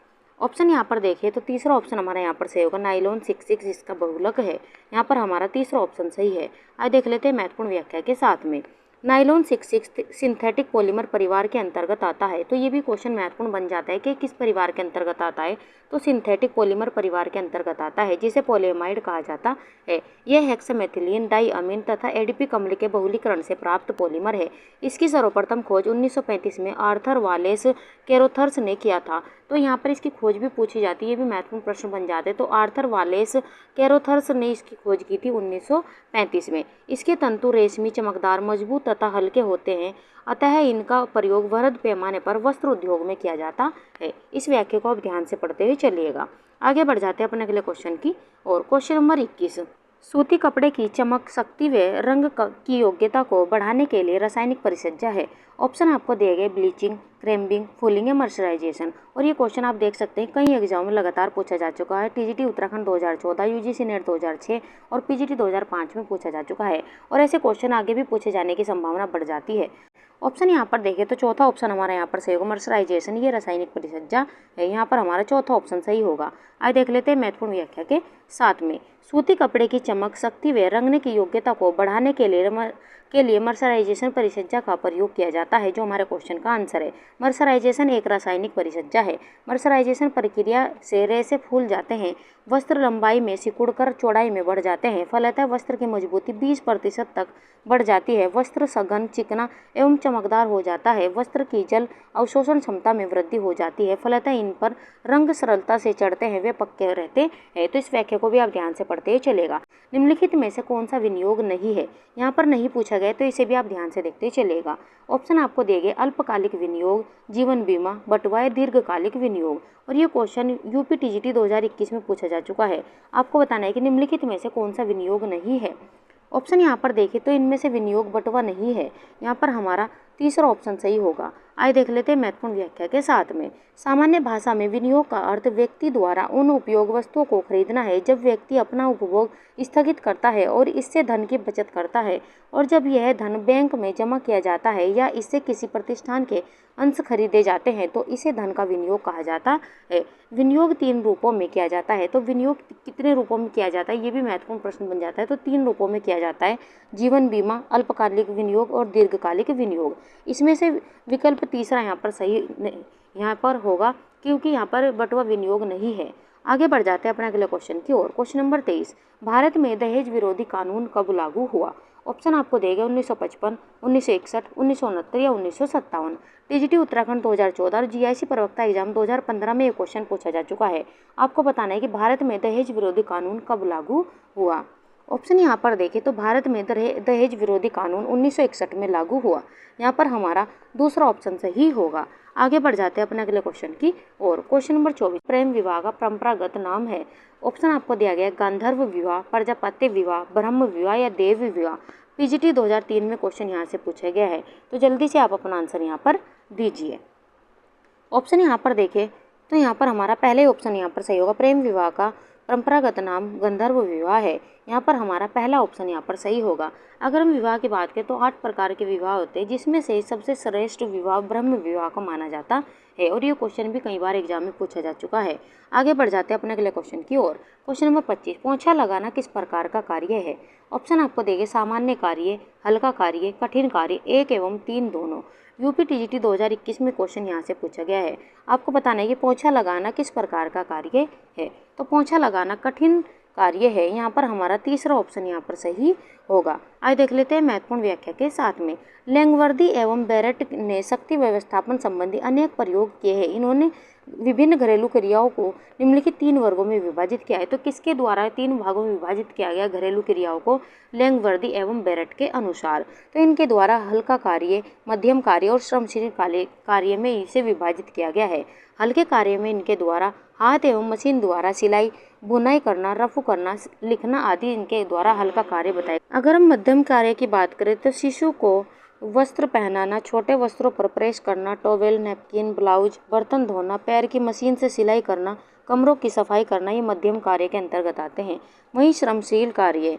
A: ऑप्शन यहाँ पर देखें तो तीसरा ऑप्शन हमारा यहाँ पर सही होगा, नाइलॉन 6 इसका बहुलक है। यहाँ पर हमारा तीसरा ऑप्शन सही है। आइए देख लेते हैं महत्वपूर्ण व्याख्या के साथ में। नाइलॉन 6 सिंथेटिक पॉलीमर परिवार के अंतर्गत आता है। तो ये भी क्वेश्चन महत्वपूर्ण बन जाता है कि किस परिवार के अंतर्गत आता है। तो सिंथेटिक पॉलीमर परिवार के अंतर्गत आता है, जिसे पॉलीएमाइड कहा जाता है। यह हेक्सामेथिलीन डाइअमीन तथा एडिपिक अम्ल के बहुलीकरण से प्राप्त पॉलीमर है। इसकी सर्वप्रथम खोज 1935 में आर्थर वालेस कैरोथर्स ने किया था। तो यहाँ पर इसकी खोज भी पूछी जाती है, ये भी महत्वपूर्ण प्रश्न बन जाते हैं। तो आर्थर वालेस कैरोथर्स ने इसकी खोज की थी 1935 में। इसके तंतु रेशमी, चमकदार, मजबूत तथा हल्के होते हैं, अतः इनका प्रयोग वृहद पैमाने पर वस्त्र उद्योग में किया जाता है। इस व्याख्या को आप ध्यान से पढ़ते हुए चलिएगा। आगे बढ़ जाते हैं अपने अगले क्वेश्चन की और। क्वेश्चन नंबर 21, सूती कपड़े की चमक, शक्ति व रंग की योग्यता को बढ़ाने के लिए रासायनिक परिचर्या है। ऑप्शन आपको दिए गए ब्लीचिंग, क्रेम्बिंग, फूलिंग या मर्सराइजेशन। और ये क्वेश्चन आप देख सकते हैं कई एग्जाम में लगातार पूछा जा चुका है। टीजीटी उत्तराखंड 2014, यूजीसी नेट 2006 और पीजीटी 2005 में पूछा जा चुका है। और ऐसे क्वेश्चन आगे भी पूछे जाने की संभावना बढ़ जाती है। ऑप्शन यहाँ पर देखें तो चौथा ऑप्शन हमारा यहाँ पर सही होगा, मर्सराइजेशन। ये रासायनिक परिचर्या है, यहाँ पर हमारा चौथा ऑप्शन सही होगा। आइए देख लेते हैं महत्वपूर्ण व्याख्या के साथ में। सूती कपड़े की चमक, शक्ति व रंगने की योग्यता को बढ़ाने के लिए मर्सराइजेशन परिचर्या का प्रयोग किया जाता है, जो हमारे क्वेश्चन का आंसर है। मर्सराइजेशन एक रासायनिक परिचर्या है। मर्सराइजेशन प्रक्रिया से रेशे फूल जाते हैं, वस्त्र लंबाई में सिकुड़कर चौड़ाई में बढ़ जाते हैं, फलतः वस्त्र की मजबूती 20% तक बढ़ जाती है, वस्त्र सघन, चिकना एवं चमकदार हो जाता है, वस्त्र की जल अवशोषण क्षमता में वृद्धि हो जाती है, फलतः इन पर रंग सरलता से चढ़ते हैं, वे पक्के रहते हैं। तो इस व्याख्या को भी आप ध्यान से पढ़ते चलेगा। निम्नलिखित में से कौन सा विनियोग नहीं है? यहाँ पर नहीं पूछा गया, तो इसे भी आप ध्यान से देखते चलेगा। ऑप्शन आपको दिए गए अल्पकालिक विनियोग, जीवन बीमा, बटवाए, दीर्घकालिक विनियोग। और ये क्वेश्चन यूपी टीजीटी 2021 में पूछा जा चुका है। आपको बताना है कि निम्नलिखित में से कौन सा विनियोग नहीं है। ऑप्शन यहाँ पर देखें तो इनमें से विनियोग बटवा नहीं है, यहाँ पर हमारा तीसरा ऑप्शन सही होगा। आइए देख लेते हैं महत्वपूर्ण व्याख्या के साथ में। सामान्य भाषा में विनियोग का अर्थ व्यक्ति द्वारा उन उपयोग वस्तुओं को खरीदना है जब व्यक्ति अपना उपभोग स्थगित करता है और इससे धन की बचत करता है, और जब यह धन बैंक में जमा किया जाता है या इससे किसी प्रतिष्ठान के अंश खरीदे जाते हैं तो इसे धन का विनियोग कहा जाता है। विनियोग 3 रूपों में किया जाता है। तो विनियोग कितने रूपों में किया जाता है, ये भी महत्वपूर्ण प्रश्न बन जाता है। तो 3 रूपों में किया जाता है, जीवन बीमा, अल्पकालिक विनियोग और दीर्घकालिक विनियोग। इसमें से विकल्प तीसरा यहाँ पर सही नहीं यहाँ पर होगा, क्योंकि यहाँ पर बटुआ विनियोग नहीं है। आगे बढ़ जाते हैं अपने अगले क्वेश्चन की ओर। क्वेश्चन नंबर 23, भारत में दहेज विरोधी कानून कब लागू हुआ? ऑप्शन आपको देगा 1955, 1961, 1969 या 1957। टीजीटी उत्तराखंड 2014 और जीआईसी प्रवक्ता एग्जाम 2015 में ये क्वेश्चन पूछा जा चुका है। आपको बताना है कि भारत में दहेज विरोधी कानून कब लागू हुआ। ऑप्शन यहाँ पर देखें तो भारत में दहेज विरोधी कानून 1961 में लागू हुआ। यहाँ पर हमारा दूसरा ऑप्शन सही होगा। आगे बढ़ जाते हैं अपने अगले क्वेश्चन की और। क्वेश्चन नंबर 24, प्रेम विवाह का परंपरागत नाम है। ऑप्शन आपको दिया गया है गांधर्व विवाह, प्रजापत्य विवाह, ब्रह्म विवाह या देव विवाह। पीजीटी 2003 में क्वेश्चन यहाँ से पूछा गया है, तो जल्दी से आप अपना आंसर यहाँ पर दीजिए। ऑप्शन यहाँ पर देखें तो यहाँ पर हमारा पहले ऑप्शन यहाँ पर सही होगा। प्रेम विवाह का परंपरागत नाम गंधर्व विवाह है। यहाँ पर हमारा पहला ऑप्शन यहाँ पर सही होगा। अगर हम विवाह की बात करें तो 8 प्रकार के विवाह होते हैं, जिसमें से सबसे श्रेष्ठ विवाह ब्रह्म विवाह को माना जाता है, और ये क्वेश्चन भी कई बार एग्जाम में पूछा जा चुका है। आगे बढ़ जाते हैं अपने अगले क्वेश्चन की ओर। क्वेश्चन नंबर 25, पोंछा लगाना किस प्रकार का कार्य है? ऑप्शन आपको देंगे सामान्य कार्य, हल्का कार्य, कठिन कार्य, 1 एवं 3 दोनों। यूपी टीजीटी 2021 में क्वेश्चन यहाँ से पूछा गया है। आपको बताना है कि पोंछा लगाना किस प्रकार का कार्य है। तो पोंछा लगाना कठिन कार्य है। यहाँ पर हमारा तीसरा ऑप्शन यहाँ पर सही होगा। आइए देख लेते हैं महत्वपूर्ण व्याख्या के साथ में। लैंगवर्दी एवं बैरेट ने शक्ति व्यवस्थापन संबंधी अनेक प्रयोग किए हैं। इन्होंने विभिन्न घरेलू क्रियाओं को निम्नलिखित 3 वर्गों में विभाजित किया है। तो किसके द्वारा 3 भागों में विभाजित किया गया घरेलू क्रियाओं को? लैंगवर्दी एवं बैरेट के अनुसार। तो इनके द्वारा हल्का कार्य, मध्यम कार्य और श्रमशील कार्य में इसे विभाजित किया गया है। हल्के कार्य में इनके द्वारा हाथ एवं मशीन द्वारा सिलाई, बुनाई करना, रफू करना, लिखना आदि इनके द्वारा हल्का कार्य बताए। अगर हम मध्यम कार्य की बात करें तो शिशु को वस्त्र पहनाना, छोटे वस्त्रों पर प्रेस करना, टॉवेल, नैपकिन, ब्लाउज, बर्तन धोना, पैर की मशीन से सिलाई करना, कमरों की सफाई करना, ये मध्यम कार्य के अंतर्गत आते हैं। वहीं श्रमशील कार्य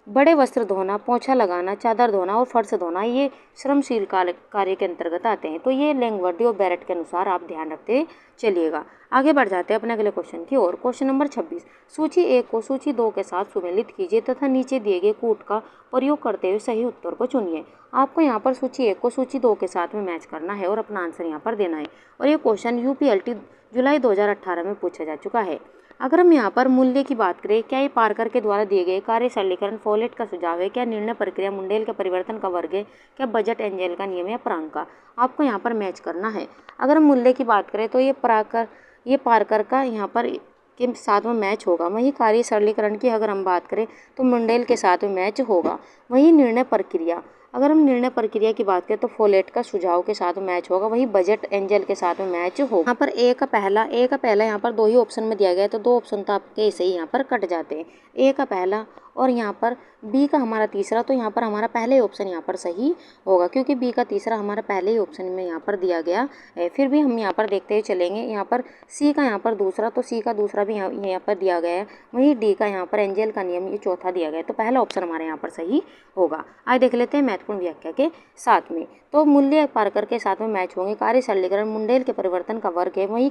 A: बड़े वस्त्र धोना, पोंछा लगाना, चादर धोना और फर्श धोना, ये श्रमशील कार्य के अंतर्गत आते हैं। तो ये लैंगवर्दी और बैरेट के अनुसार आप ध्यान रखते चलिएगा। आगे बढ़ जाते हैं अपने अगले क्वेश्चन की ओर। क्वेश्चन नंबर 26, सूची 1 को सूची 2 के साथ सुमेलित कीजिए तथा नीचे दिए गए कूट का प्रयोग करते हुए सही उत्तर को चुनिए। आपको यहाँ पर सूची 1 को सूची 2 के साथ में मैच करना है और अपना आंसर यहाँ पर देना है। और ये क्वेश्चन यूपीएलटी जुलाई 2018 में पूछा जा चुका है। अगर हम यहाँ पर मूल्य की बात करें, क्या ये पार्कर के द्वारा दिए गए कार्य सरलीकरण फोलेट का सुझाव है, क्या निर्णय प्रक्रिया मुंडेल के परिवर्तन का वर्ग है, क्या बजट एंजल का नियम या प्रांक का? आपको यहाँ पर मैच करना है। अगर हम मूल्य की बात करें तो ये पार्कर का यहाँ पर के साथ में मैच होगा। वहीं कार्य सरलीकरण की अगर हम बात करें तो मुंडेल के साथ में मैच होगा। वहीं निर्णय प्रक्रिया, अगर हम निर्णय प्रक्रिया की बात करें तो फोलेट का सुझाव के साथ मैच होगा। वहीं बजट एंजल के साथ में मैच होगा। यहाँ पर ए का पहला यहाँ पर 2 ही ऑप्शन में दिया गया है, तो 2 ऑप्शन तो आपके ऐसे ही यहाँ पर कट जाते हैं। ए का पहला और यहाँ पर बी का हमारा तीसरा, तो यहाँ पर हमारा पहले ऑप्शन यहाँ पर सही होगा, क्योंकि बी का तीसरा हमारा पहले ही ऑप्शन में यहाँ पर दिया गया है। फिर भी हम यहाँ पर देखते हुए चलेंगे। यहाँ पर सी का यहाँ पर दूसरा, तो सी का दूसरा भी यहाँ पर दिया गया है। वहीं डी का यहाँ पर एंजल का नियम ये चौथा दिया गया है, तो पहला ऑप्शन हमारे यहाँ पर सही होगा। आइए देख लेते हैं महत्वपूर्ण व्याख्या के साथ में। तो मूल्य पार्कर के साथ में मैच होंगे। कार्य सरलीकरण मुंडेल के परिवर्तन का वर्ग है। वहीं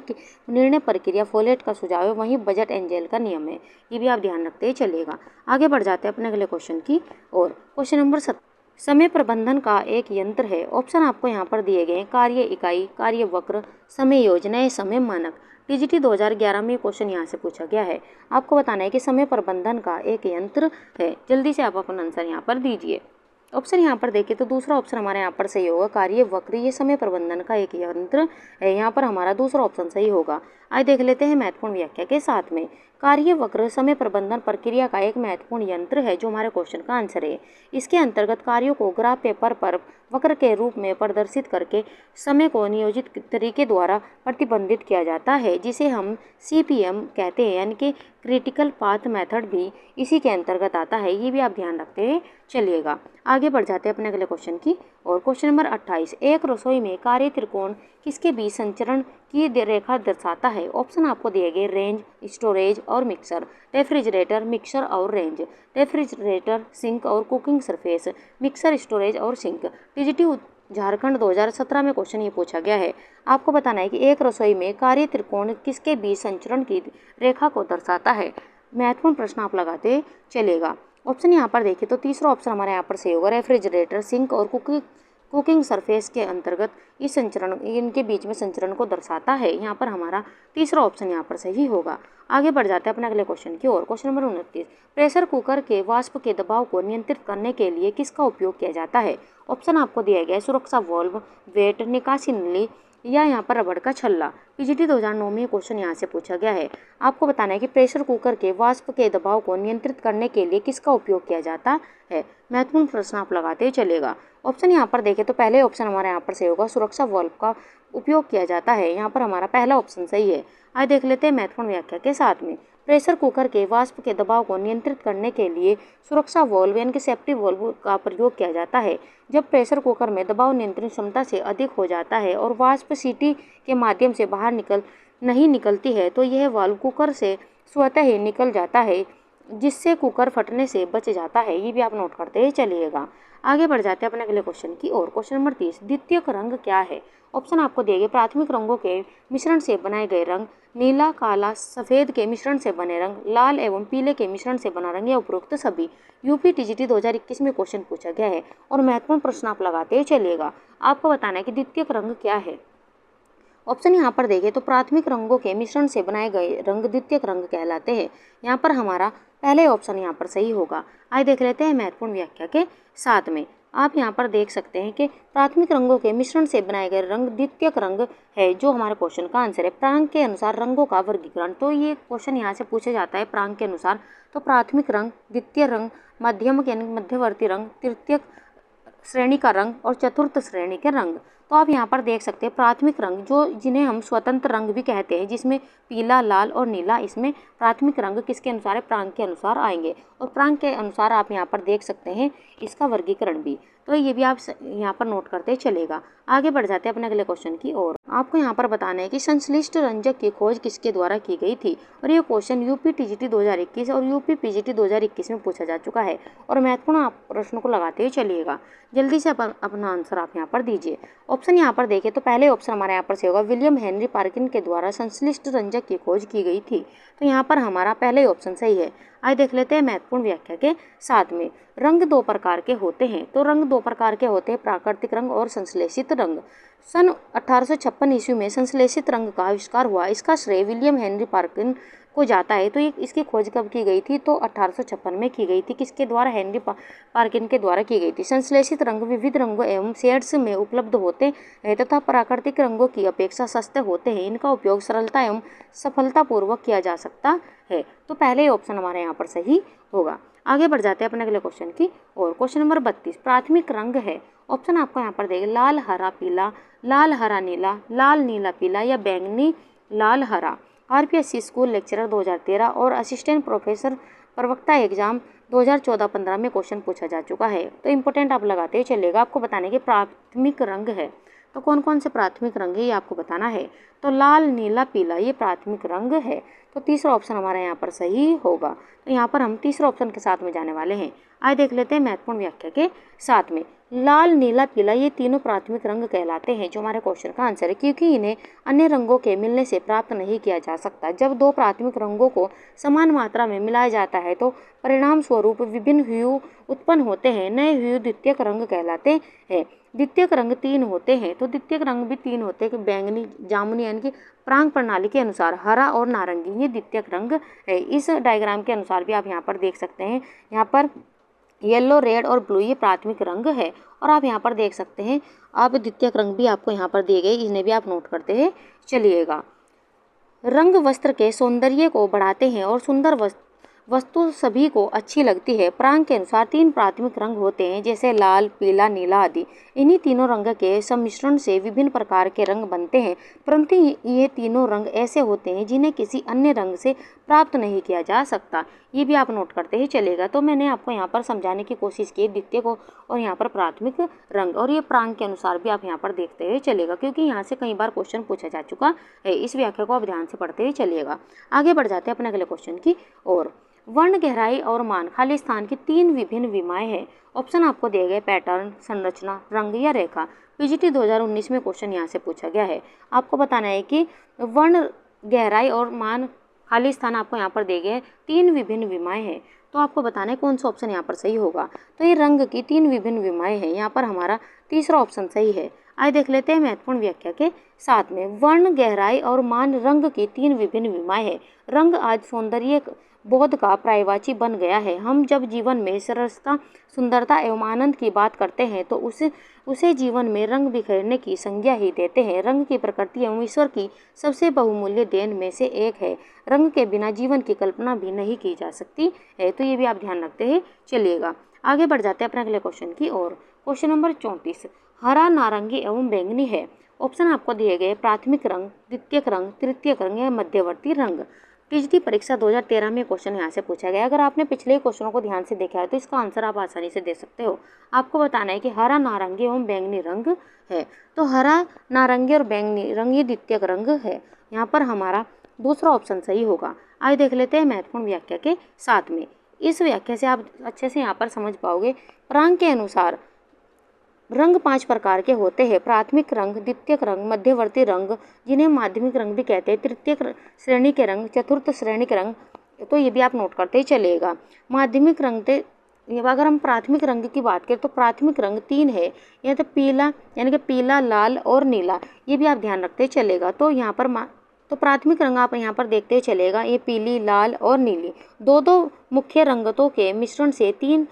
A: निर्णय प्रक्रिया फोलेट का सुझाव है। वहीं बजट एंजल का नियम है। ये भी आप ध्यान रखते ही चलिएगा। आगे बढ़ जाते हैं अपने अगले क्वेश्चन की और। क्वेश्चन नंबर 7, समय प्रबंधन का एक यंत्र है। ऑप्शन आपको यहाँ पर दिए गए हैं, कार्य इकाई, कार्य वक्र, समय योजना या समय मानक। टीजीटी 2011 में क्वेश्चन यहाँ से पूछा गया है। आपको बताना है कि समय प्रबंधन का एक यंत्र है। जल्दी से आप अपना आंसर यहाँ पर दीजिए। ऑप्शन यहाँ पर देखें तो दूसरा ऑप्शन हमारे यहाँ पर सही होगा, कार्य वक्र, ये समय प्रबंधन का एक यंत्र है। यहाँ पर हमारा दूसरा ऑप्शन सही होगा। आइए देख लेते हैं महत्वपूर्ण व्याख्या के साथ में। कार्य वक्र समय प्रबंधन प्रक्रिया का एक महत्वपूर्ण यंत्र है, जो हमारे क्वेश्चन का आंसर है। इसके अंतर्गत कार्यों को ग्राफ पेपर पर वक्र के रूप में प्रदर्शित करके समय को नियोजित तरीके द्वारा प्रतिबंधित किया जाता है, जिसे हम CPM कहते हैं, यानी कि क्रिटिकल पाथ मेथड भी इसी के अंतर्गत आता है। ये भी आप ध्यान रखते हैं चलिएगा। आगे बढ़ जाते हैं अपने अगले क्वेश्चन की और क्वेश्चन नंबर 28, एक रसोई में कार्य त्रिकोण किसके बीच संचरण की रेखा दर्शाता है? ऑप्शन आपको दिए गए रेंज, स्टोरेज और मिक्सर। रेफ्रिजरेटर, मिक्सर और रेंज। रेफ्रिजरेटर, सिंक और कुकिंग सरफेस। मिक्सर, स्टोरेज और सिंक। टीजीटी झारखंड 2017 में क्वेश्चन ये पूछा गया है। आपको बताना है कि एक रसोई में कार्य त्रिकोण किसके बीच संचरण की रेखा को दर्शाता है। महत्वपूर्ण प्रश्न आप लगाते चलेगा। ऑप्शन यहाँ पर देखिए तो तीसरा ऑप्शन हमारे यहाँ पर सही होगा। रेफ्रिजरेटर, सिंक और कुकिंग सरफेस के अंतर्गत इस संचरण इनके बीच में संचरण को दर्शाता है। यहाँ पर हमारा तीसरा ऑप्शन यहाँ पर सही होगा। आगे बढ़ जाते हैं अपने अगले क्वेश्चन की ओर। क्वेश्चन नंबर 29, प्रेशर कुकर के वाष्प के दबाव को नियंत्रित करने के लिए किसका उपयोग किया जाता है? ऑप्शन आपको दिया गया है सुरक्षा वाल्व, वेट, निकासी नली या यहाँ पर रबड़ का छल्ला। पीजीटी 2009 में क्वेश्चन यहाँ से पूछा गया है। आपको बताना है कि प्रेशर कुकर के वाष्प के दबाव को नियंत्रित करने के लिए किसका उपयोग किया जाता है। महत्वपूर्ण प्रश्न आप लगाते चलेगा। ऑप्शन यहाँ पर देखें तो पहले ऑप्शन हमारे यहाँ पर सही होगा, सुरक्षा वाल्व का उपयोग किया जाता है। यहाँ पर हमारा पहला ऑप्शन सही है। आइए देख लेते हैं महत्वपूर्ण व्याख्या के साथ में। प्रेशर कुकर के वाष्प के दबाव को नियंत्रित करने के लिए सुरक्षा वाल्व यानी कि सेफ्टी वाल्व का प्रयोग किया जाता है। जब प्रेशर कुकर में दबाव नियंत्रण क्षमता से अधिक हो जाता है और वाष्प सीटी के माध्यम से बाहर नहीं निकलती है तो यह वाल्व कुकर से स्वतः ही निकल जाता है, जिससे कुकर फटने से बच जाता है। ये भी आप नोट करते चलिएगा। आगे बढ़ जाते हैं अपने अगले क्वेश्चन की ओर। क्वेश्चन नंबर 30, द्वितीयक रंग क्या है? ऑप्शन आपको दिए गए प्राथमिक रंगों के मिश्रण से बनाए गए रंग, नीला, काला, सफ़ेद के मिश्रण से बने रंग, लाल एवं पीले के मिश्रण से बना रंग या उपरोक्त सभी। यूपी टीजीटी 2021 में क्वेश्चन पूछा गया है और महत्वपूर्ण प्रश्न आप लगाते चलिएगा। आपको बताना है कि द्वितीयक रंग क्या है। ऑप्शन यहाँ पर देखें तो प्राथमिक रंगों के मिश्रण से बनाए गए रंग द्वितीयक रंग कहलाते हैं। यहाँ पर हमारा पहले ऑप्शन यहाँ पर सही होगा। आइए देख लेते हैं महत्वपूर्ण व्याख्या के साथ में। आप यहाँ पर देख सकते हैं कि प्राथमिक रंगों के मिश्रण से बनाए गए रंग द्वितीयक रंग है, जो हमारे क्वेश्चन का आंसर है। प्रांग के अनुसार रंगों का वर्गीकरण, तो ये क्वेश्चन यहाँ से पूछा जाता है प्रांग के अनुसार। तो प्राथमिक रंग, द्वितीय रंग, मध्यम यानी मध्यवर्ती रंग, तृतीयक श्रेणी का रंग और चतुर्थ श्रेणी के रंग। तो आप यहाँ पर देख सकते हैं प्राथमिक रंग जो जिन्हें हम स्वतंत्र रंग भी कहते हैं, जिसमें पीला, लाल और नीला इसमें प्राथमिक रंग किसके अनुसार है? प्रांग के अनुसार आएंगे। और प्रांग के अनुसार आप यहाँ पर देख सकते हैं इसका वर्गीकरण भी, तो ये भी आप यहाँ पर नोट करते चलेगा। आगे बढ़ जाते हैं अपने अगले क्वेश्चन की ओर। आपको यहाँ पर बताना है कि संश्लिष्ट रंजक की खोज किसके द्वारा की गई थी। और ये क्वेश्चन यूपी टीजीटी 2021 और यूपी पीजीटी 2021 में पूछा जा चुका है और महत्वपूर्ण आप प्रश्न को लगाते हुए चलिएगा। जल्दी से अपना आंसर आप यहाँ पर दीजिए। ऑप्शन यहाँ पर देखें तो पहले ऑप्शन हमारे यहाँ पर से होगा, विलियम हेनरी पार्किन के द्वारा संश्लिष्ट रंजक की खोज की गई थी। तो यहाँ पर हमारा पहले ऑप्शन सही है। आइए देख लेते हैं महत्वपूर्ण व्याख्या के साथ में। रंग दो प्रकार के होते हैं। तो रंग दो प्रकार के होते हैं, प्राकृतिक रंग और संश्लेषित रंग। सन 1856 ईस्वी में संश्लेषित रंग का आविष्कार हुआ। इसका श्रेय विलियम हेनरी पार्किन को जाता है। तो ये इसकी खोज कब की गई थी? तो 1856 में की गई थी। किसके द्वारा? हेनरी पार्किन के द्वारा की गई थी। संश्लेषित रंग विविध रंगों एवं शेड्स में उपलब्ध होते हैं तथा प्राकृतिक रंगों की अपेक्षा सस्ते होते हैं। इनका उपयोग सरलता एवं सफलतापूर्वक किया जा सकता है। तो पहले ऑप्शन हमारे यहाँ पर सही होगा। आगे बढ़ जाते हैं अपने अगले क्वेश्चन की और। क्वेश्चन नंबर 32, प्राथमिक रंग है। ऑप्शन आपको यहाँ पर देंगे लाल, हरा, पीला, लाल, हरा, नीला, लाल, नीला, पीला या बैंगनी, लाल, हरा। आरपीएससी स्कूल लेक्चरर 2013 और असिस्टेंट प्रोफेसर प्रवक्ता एग्जाम 2014-15 में क्वेश्चन पूछा जा चुका है। तो इंपॉर्टेंट आप लगाते ही चलेगा। आपको बताने के प्राथमिक रंग है, तो कौन कौन से प्राथमिक रंग है ये आपको बताना है। तो लाल, नीला, पीला ये प्राथमिक रंग है। तो तीसरा ऑप्शन हमारा यहाँ पर सही होगा। तो यहाँ पर हम तीसरा ऑप्शन के साथ में जाने वाले हैं। आइए देख लेते हैं महत्वपूर्ण व्याख्या के साथ में। लाल, नीला, पीला ये तीनों प्राथमिक रंग कहलाते हैं, जो हमारे क्वेश्चन का आंसर है, क्योंकि इन्हें अन्य रंगों के मिलने से प्राप्त नहीं किया जा सकता। जब दो प्राथमिक रंगों को समान मात्रा में मिलाया जाता है तो परिणाम स्वरूप विभिन्न ह्यू उत्पन्न होते हैं। नए ह्यू द्वितीयक रंग कहलाते हैं। द्वितीयक रंग 3 होते हैं, तो द्वितीयक रंग भी 3 होते हैं कि बैंगनी, जामुनी यानी कि प्रांग प्रणाली के अनुसार, हरा और नारंगी ये द्वितीयक रंग है। इस डायग्राम के अनुसार भी आप यहाँ पर देख सकते हैं। यहाँ पर येलो, रेड और ब्लू ये प्राथमिक रंग है। और आप यहाँ पर देख सकते हैं आप द्वितीयक रंग भी आपको यहाँ पर दिए गए, इन्हें भी आप नोट करते हैं चलिएगा। रंग वस्त्र के सौंदर्य को बढ़ाते हैं और सुंदर वस्तु सभी को अच्छी लगती है। प्रांग के अनुसार 3 प्राथमिक रंग होते हैं, जैसे लाल, पीला, नीला आदि। इन्हीं तीनों रंग के सम्मिश्रण से विभिन्न प्रकार के रंग बनते हैं, परंतु ये तीनों रंग ऐसे होते हैं जिन्हें किसी अन्य रंग से प्राप्त नहीं किया जा सकता। ये भी आप नोट करते ही चलेगा। तो मैंने आपको यहाँ पर समझाने की कोशिश की द्वितीयक और यहाँ पर प्राथमिक रंग, और ये प्रांग के अनुसार भी आप यहाँ पर देखते हुए चलेगा, क्योंकि यहाँ से कई बार क्वेश्चन पूछा जा चुका है। इस व्याख्या को आप ध्यान से पढ़ते ही चलिएगा। आगे बढ़ जाते हैं अपने अगले क्वेश्चन की ओर। वर्ण, गहराई और मान खाली स्थान की 3 विभिन्न विमाएं हैं। ऑप्शन आपको दिए गए पैटर्न, संरचना, रंग या रेखा। पीजीटी 2019 में क्वेश्चन यहाँ से पूछा गया है। आपको बताना है कि वर्ण, गहराई और मान खाली स्थान आपको यहाँ पर दिए गए 3 विभिन्न विमाएं हैं। तो आपको बताना है कौन सा ऑप्शन यहाँ पर सही होगा। तो ये रंग की 3 विभिन्न विमाएं हैं, यहाँ पर हमारा तीसरा ऑप्शन सही है। आइए देख लेते हैं महत्वपूर्ण व्याख्या के साथ में। वर्ण, गहराई और मान रंग की 3 विभिन्न विमाएं हैं। रंग आज सौंदर्य बोध का पर्यायवाची बन गया है। हम जब जीवन में सरसता, सुंदरता एवं आनंद की बात करते हैं तो उसे जीवन में रंग बिखेरने की संज्ञा ही देते हैं। रंग की प्रकृति एवं ईश्वर की सबसे बहुमूल्य देन में से एक है। रंग के बिना जीवन की कल्पना भी नहीं की जा सकती है। तो ये भी आप ध्यान रखते हैं चलिएगा। आगे बढ़ जाते हैं अपने अगले क्वेश्चन की ओर। क्वेश्चन नंबर 34 हरा, नारंगी एवं बैंगनी है। ऑप्शन आपको दिए गए प्राथमिक रंग, द्वितीयक रंग, तृतीयक रंग या मध्यवर्ती रंग। टीजीटी परीक्षा 2013 में क्वेश्चन यहाँ से पूछा गया। अगर आपने पिछले क्वेश्चनों को ध्यान से देखा है तो इसका आंसर आप आसानी से दे सकते हो। आपको बताना है कि हरा, नारंगी एवं बैंगनी रंग है। तो हरा, नारंगी और बैंगनी रंग ये द्वितीयक रंग है। यहाँ पर हमारा दूसरा ऑप्शन सही होगा। आइए देख लेते हैं महत्वपूर्ण व्याख्या के साथ में। इस व्याख्या से आप अच्छे से यहाँ पर समझ पाओगे। प्रांग के अनुसार रंग 5 प्रकार के होते हैं। प्राथमिक रंग, द्वितीयक रंग, मध्यवर्ती रंग जिन्हें माध्यमिक रंग भी कहते हैं, तृतीयक श्रेणी के रंग, चतुर्थ श्रेणी के रंग। तो ये भी आप नोट करते ही चलिएगा। माध्यमिक रंग अगर हम प्राथमिक रंग की बात करें तो प्राथमिक रंग 3 है। यह तो पीला, यानी कि पीला, लाल और नीला, ये भी आप ध्यान रखते चलेगा। तो यहाँ पर तो प्राथमिक रंग आप यहाँ पर देखते चलेगा, ये पीली, लाल और नीली दो मुख्य रंगतों के मिश्रण से 3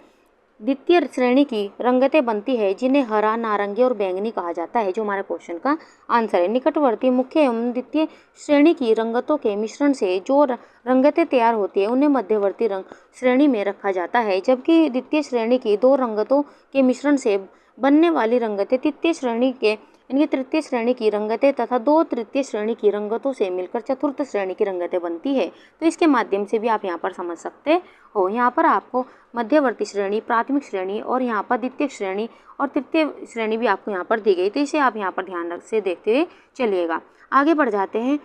A: द्वितीय श्रेणी की रंगतें बनती है, जिन्हें हरा, नारंगी और बैंगनी कहा जाता है, जो हमारे क्वेश्चन का आंसर है। निकटवर्ती मुख्य एवं द्वितीय श्रेणी की रंगतों के मिश्रण से जो रंगतें तैयार होती है उन्हें मध्यवर्ती रंग श्रेणी में रखा जाता है, जबकि द्वितीय श्रेणी की 2 रंगतों के मिश्रण से बनने वाली रंगतें तृतीय श्रेणी के यानी तृतीय श्रेणी की रंगतें तथा 2 तृतीय श्रेणी की रंगतों से मिलकर चतुर्थ श्रेणी की रंगतें बनती है। तो इसके माध्यम से भी आप यहाँ पर समझ सकते हो। यहाँ पर आपको मध्यवर्ती श्रेणी, प्राथमिक श्रेणी और यहाँ पर द्वितीय श्रेणी और तृतीय श्रेणी भी आपको यहाँ पर दी गई। तो इसे आप यहाँ पर ध्यान से देखते हुए चलिएगा। आगे बढ़ जाते हैं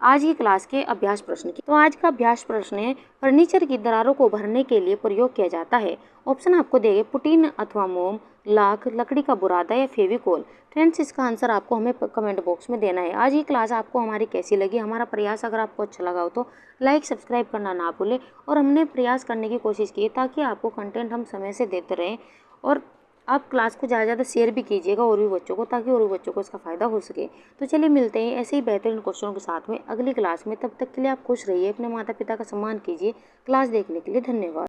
A: आज की क्लास के अभ्यास प्रश्न की। तो आज का अभ्यास प्रश्न है, फर्नीचर की दरारों को भरने के लिए प्रयोग किया जाता है। ऑप्शन आपको देंगे पुटीन अथवा मोम, लाख, लकड़ी का बुरादा या फेविकोल। फ्रेंड्स, इसका आंसर आपको हमें कमेंट बॉक्स में देना है। आज की क्लास आपको हमारी कैसी लगी? हमारा प्रयास अगर आपको अच्छा लगा हो तो लाइक, सब्सक्राइब करना ना भूलें। और हमने प्रयास करने की कोशिश की ताकि आपको कंटेंट हम समय से देते रहें, और आप क्लास को ज़्यादा से ज़्यादा शेयर भी कीजिएगा और भी बच्चों को, ताकि और भी बच्चों को इसका फ़ायदा हो सके। तो चलिए मिलते हैं ऐसे ही बेहतरीन क्वेश्चनों के साथ में अगली क्लास में। तब तक के लिए आप खुश रहिए, अपने माता पिता का सम्मान कीजिए। क्लास देखने के लिए धन्यवाद।